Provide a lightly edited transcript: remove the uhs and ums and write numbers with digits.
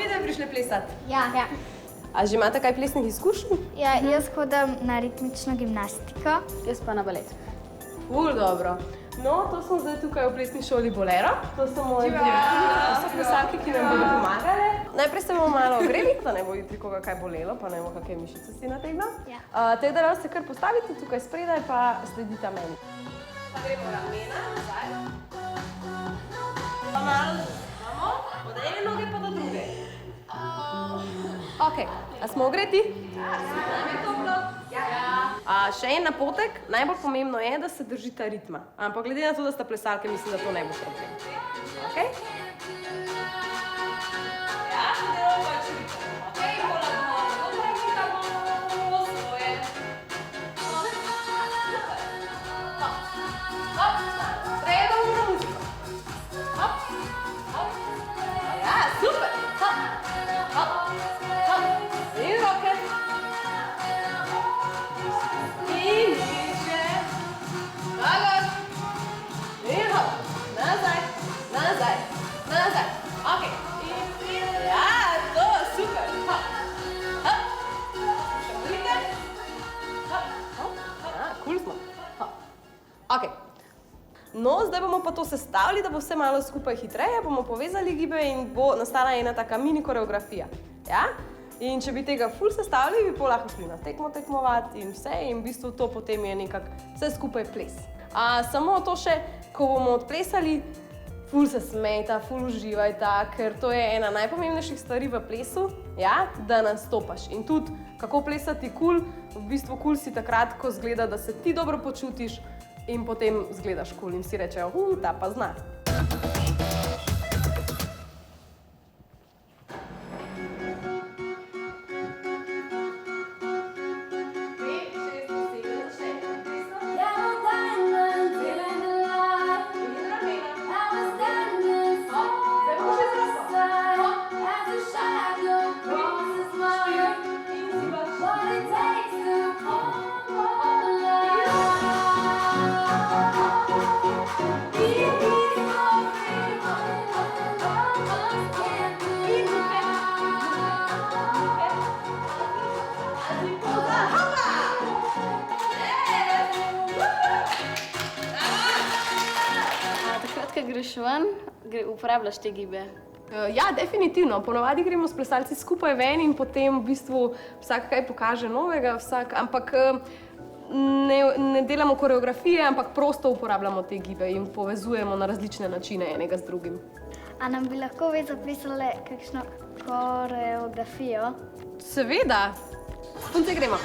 vidve prišle plesati? Ja. A že imate kaj plesnih izkušenj? Ja, jaz hodim na ritmično gimnastiko. Jaz pa na balet. Ful, dobro. No, to smo zdaj tukaj v plesni šoli Bolero. To so moji prijatelji, to so plesalke, ki nam bodo pomagale. Najprej se bomo malo ogreli, da ne bo jutri koga kaj bolelo, pa ne bo kakšne mišice si nategnil. Tako da se kar postavite tukaj spredaj, pa sledite meni. Pa gremo ramena nazaj. Pa malo zazivamo, od ene noge pa do druge. Ok, a smo ogreti? Nam je toplo? Še en napotek, najbolj pomembno je, da se držite ritma. Ampak glede na to, da sta plesalke, mislim, da to ne bo problem. Ok? Ja, delamo pač ritmo. Ok, pola doma, dobro hitamo, po svoje. Hop, hop, sredom na muziko. Hop, hop. Ja, super. Hop, hop, hop. In roke. In više. Nagor. In hop. Nazaj, nazaj, nazaj. Ok. Ja, to, super. Hop, hop. Še budite. Hop, hop, hop. Ja, cool smo. Hop. Ok. No, zdaj bomo pa to sestavili, da bo vse malo skupaj hitreje, bomo povezali gibe in bo nastala ena taka mini koreografija. Ja? In če bi tega ful sestavili, bi pol lahko šli na tekmo tekmovati in vse in v bistvu to potem je nekako vse skupaj ples. Samo to še, ko bomo odplesali, ful se smejta, ful uživajta, ker to je ena najpomembnejših stvari v plesu, ja, da nastopaš. In tudi, kako plesati kul, v bistvu kul si takrat, ko zgleda, da se ti dobro počutiš in potem zgledaš kul in vsi rečejo, ta pa zna. Greš ven, uporabljaš te gibe? Ja, definitivno. Ponovadi gremo s plesalci skupaj ven in potem v bistvu vsak kaj pokaže novega, ampak ne delamo koreografije, ampak prosto uporabljamo te gibe in povezujemo na različne načine enega z drugim. A nam bi lahko vi zapisali kakšno koreografijo? Seveda. Punce gremo.